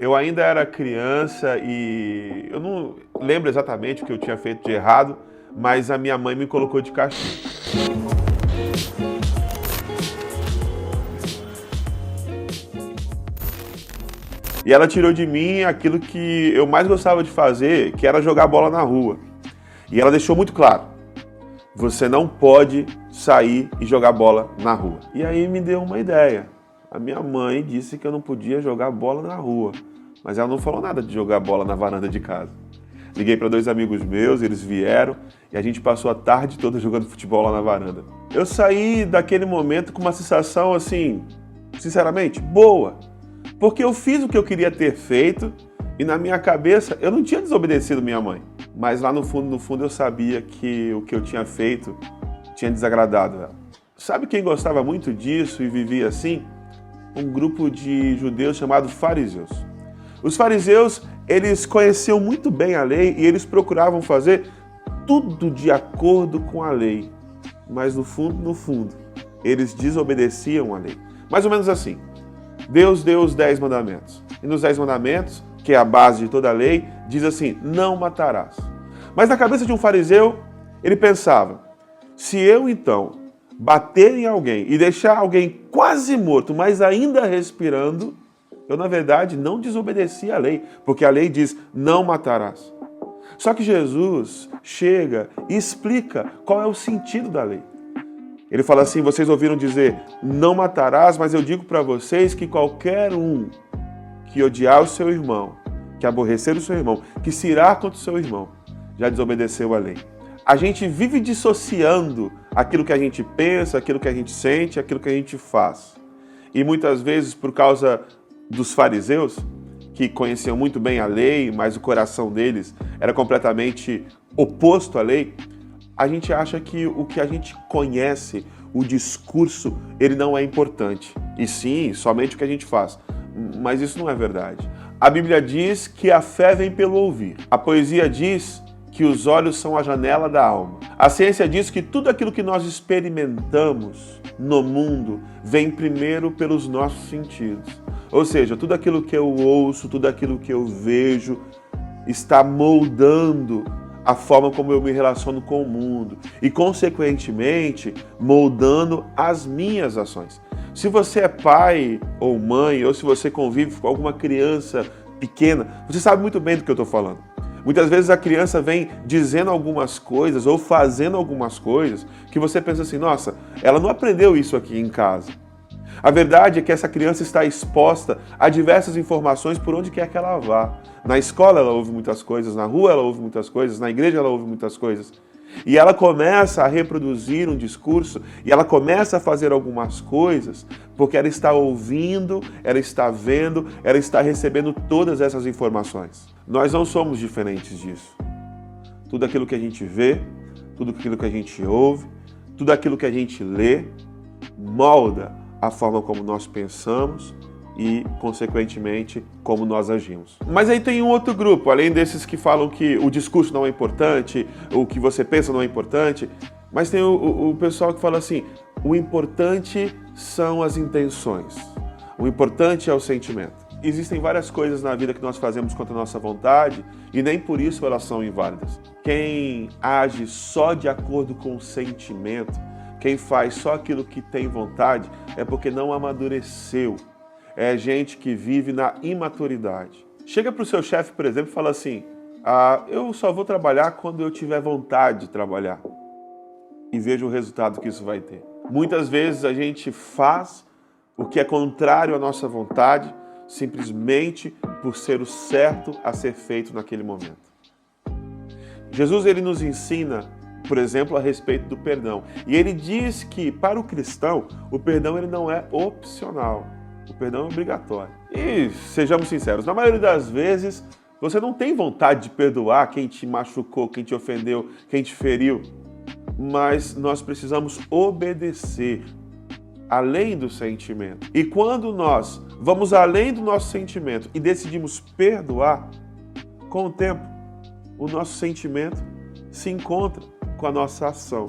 Eu ainda era criança e eu não lembro exatamente o que eu tinha feito de errado, mas a minha mãe me colocou de castigo. E ela tirou de mim aquilo que eu mais gostava de fazer, que era jogar bola na rua. E ela deixou muito claro: você não pode sair e jogar bola na rua. E aí me deu uma ideia. A minha mãe disse que eu não podia jogar bola na rua, mas ela não falou nada de jogar bola na varanda de casa. Liguei para 2 amigos meus, eles vieram e a gente passou a tarde toda jogando futebol lá na varanda. Eu saí daquele momento com uma sensação assim, sinceramente, boa, porque eu fiz o que eu queria ter feito e na minha cabeça eu não tinha desobedecido minha mãe. Mas lá no fundo eu sabia que o que eu tinha feito tinha desagradado ela. Sabe quem gostava muito disso e vivia assim? Um grupo de judeus chamado fariseus. Os fariseus, eles conheciam muito bem a lei e eles procuravam fazer tudo de acordo com a lei. Mas no fundo, eles desobedeciam a lei. Mais ou menos assim. Deus deu os 10 mandamentos. E nos 10 mandamentos, que é a base de toda a lei, diz assim: não matarás. Mas na cabeça de um fariseu, ele pensava: se eu então bater em alguém e deixar alguém quase morto, mas ainda respirando, eu na verdade não desobedeci a lei, porque a lei diz: não matarás. Só que Jesus chega e explica qual é o sentido da lei. Ele fala assim: vocês ouviram dizer, não matarás, mas eu digo para vocês que qualquer um que odiar o seu irmão, que aborrecer o seu irmão, que se irar contra o seu irmão, já desobedeceu a lei. A gente vive dissociando aquilo que a gente pensa, aquilo que a gente sente, aquilo que a gente faz. E muitas vezes, por causa dos fariseus, que conheciam muito bem a lei, mas o coração deles era completamente oposto à lei, a gente acha que o que a gente conhece, o discurso, ele não é importante. E sim, somente o que a gente faz. Mas isso não é verdade. A Bíblia diz que a fé vem pelo ouvir. A poesia diz que os olhos são a janela da alma. A ciência diz que tudo aquilo que nós experimentamos no mundo vem primeiro pelos nossos sentidos. Ou seja, tudo aquilo que eu ouço, tudo aquilo que eu vejo está moldando a forma como eu me relaciono com o mundo e, consequentemente, moldando as minhas ações. Se você é pai ou mãe, ou se você convive com alguma criança pequena, você sabe muito bem do que eu estou falando. Muitas vezes a criança vem dizendo algumas coisas ou fazendo algumas coisas que você pensa assim: nossa, ela não aprendeu isso aqui em casa. A verdade é que essa criança está exposta a diversas informações por onde quer que ela vá. Na escola ela ouve muitas coisas, na rua ela ouve muitas coisas, na igreja ela ouve muitas coisas. E ela começa a reproduzir um discurso e ela começa a fazer algumas coisas porque ela está ouvindo, ela está vendo, ela está recebendo todas essas informações. Nós não somos diferentes disso. Tudo aquilo que a gente vê, tudo aquilo que a gente ouve, tudo aquilo que a gente lê, molda a forma como nós pensamos e, consequentemente, como nós agimos. Mas aí tem um outro grupo, além desses que falam que o discurso não é importante, o que você pensa não é importante, mas tem o pessoal que fala assim: o importante são as intenções, o importante é o sentimento. Existem várias coisas na vida que nós fazemos contra a nossa vontade e nem por isso elas são inválidas. Quem age só de acordo com o sentimento, quem faz só aquilo que tem vontade, é porque não amadureceu. É gente que vive na imaturidade. Chega para o seu chefe, por exemplo, e fala assim: eu só vou trabalhar quando eu tiver vontade de trabalhar. E veja o resultado que isso vai ter. Muitas vezes a gente faz o que é contrário à nossa vontade, simplesmente por ser o certo a ser feito naquele momento. Jesus, ele nos ensina, por exemplo, a respeito do perdão. E ele diz que, para o cristão, o perdão ele não é opcional. O perdão é obrigatório. E, sejamos sinceros, na maioria das vezes, você não tem vontade de perdoar quem te machucou, quem te ofendeu, quem te feriu. Mas nós precisamos obedecer, além do sentimento. E quando nós vamos além do nosso sentimento e decidimos perdoar, com o tempo, o nosso sentimento se encontra com a nossa ação.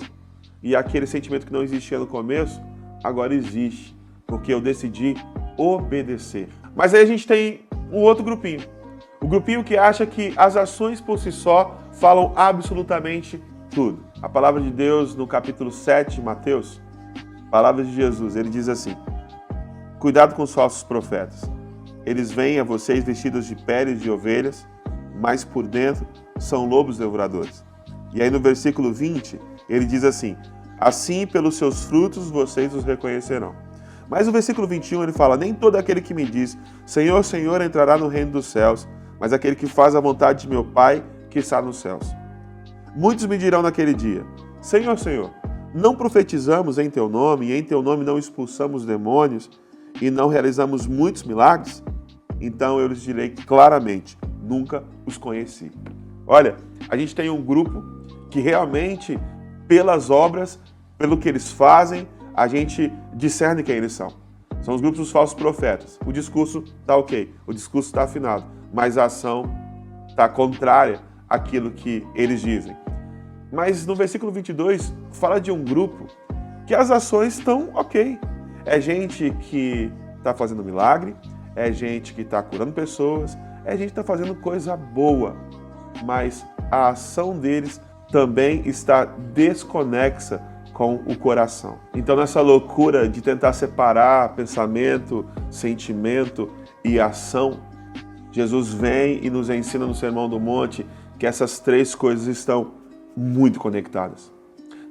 E aquele sentimento que não existia no começo, agora existe, porque eu decidi obedecer. Mas aí a gente tem um outro grupinho. O grupinho que acha que as ações por si só falam absolutamente tudo. A palavra de Deus no capítulo 7 de Mateus, palavras de Jesus, ele diz assim: cuidado com os falsos profetas. Eles vêm a vocês vestidos de peles de ovelhas, mas por dentro são lobos devoradores. E aí no versículo 20, ele diz assim: assim pelos seus frutos vocês os reconhecerão. Mas no versículo 21 ele fala: nem todo aquele que me diz Senhor, Senhor entrará no reino dos céus, mas aquele que faz a vontade de meu Pai que está nos céus. Muitos me dirão naquele dia: Senhor, Senhor, não profetizamos em teu nome, e em teu nome não expulsamos demônios, e não realizamos muitos milagres? Então eu lhes direi claramente: nunca os conheci. Olha, a gente tem um grupo que realmente, pelas obras, pelo que eles fazem, a gente discerne quem eles são. São os grupos dos falsos profetas. O discurso está ok, o discurso está afinado, mas a ação está contrária àquilo que eles dizem. Mas no versículo 22, fala de um grupo que as ações estão ok. É gente que está fazendo milagre, é gente que está curando pessoas, é gente que está fazendo coisa boa, mas a ação deles também está desconexa com o coração. Então, nessa loucura de tentar separar pensamento, sentimento e ação, Jesus vem e nos ensina no Sermão do Monte que essas três coisas estão muito conectadas.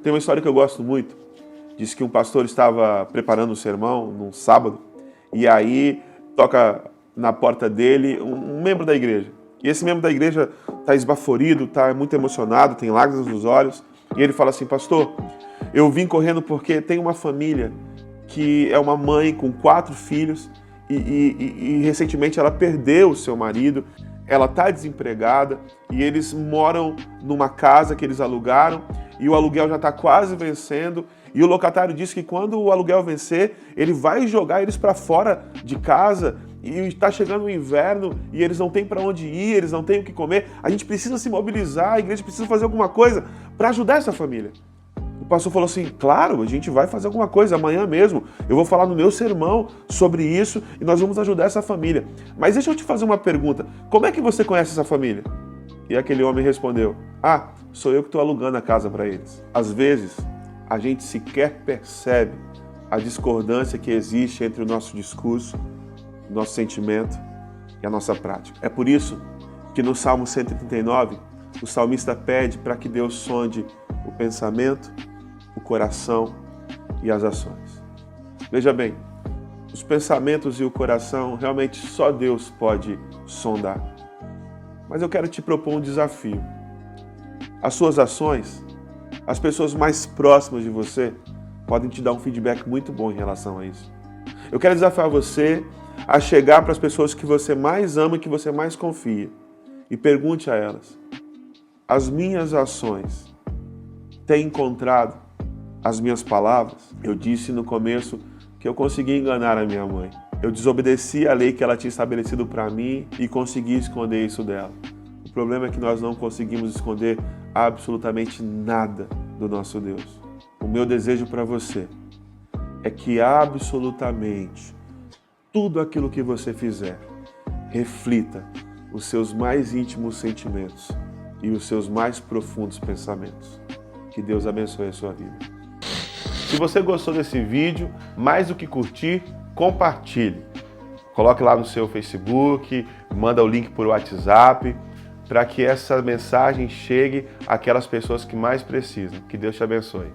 Tem uma história que eu gosto muito. Diz que um pastor estava preparando um sermão num sábado e aí toca na porta dele um membro da igreja. E esse membro da igreja está esbaforido, está muito emocionado, tem lágrimas nos olhos. E ele fala assim: pastor, eu vim correndo porque tem uma família que é uma mãe com 4 filhos e recentemente ela perdeu o seu marido, ela está desempregada e eles moram numa casa que eles alugaram e o aluguel já está quase vencendo e o locatário disse que quando o aluguel vencer, ele vai jogar eles para fora de casa e está chegando o inverno e eles não têm para onde ir, eles não têm o que comer. A gente precisa se mobilizar, a igreja precisa fazer alguma coisa para ajudar essa família. O pastor falou assim: claro, a gente vai fazer alguma coisa amanhã mesmo. Eu vou falar no meu sermão sobre isso e nós vamos ajudar essa família. Mas deixa eu te fazer uma pergunta. Como é que você conhece essa família? E aquele homem respondeu: ah, sou eu que estou alugando a casa para eles. Às vezes, a gente sequer percebe a discordância que existe entre o nosso discurso, o nosso sentimento e a nossa prática. É por isso que no Salmo 139, o salmista pede para que Deus sonde o pensamento, o coração e as ações. Veja bem, os pensamentos e o coração realmente só Deus pode sondar. Mas eu quero te propor um desafio. As suas ações, as pessoas mais próximas de você, podem te dar um feedback muito bom em relação a isso. Eu quero desafiar você a chegar para as pessoas que você mais ama e que você mais confia e pergunte a elas: as minhas ações têm encontrado as minhas palavras? Eu disse no começo que eu consegui enganar a minha mãe. Eu desobedeci a lei que ela tinha estabelecido para mim e consegui esconder isso dela. O problema é que nós não conseguimos esconder absolutamente nada do nosso Deus. O meu desejo para você é que absolutamente tudo aquilo que você fizer reflita os seus mais íntimos sentimentos e os seus mais profundos pensamentos. Que Deus abençoe a sua vida. Se você gostou desse vídeo, mais do que curtir, compartilhe. Coloque lá no seu Facebook, manda o link por WhatsApp, para que essa mensagem chegue àquelas pessoas que mais precisam. Que Deus te abençoe.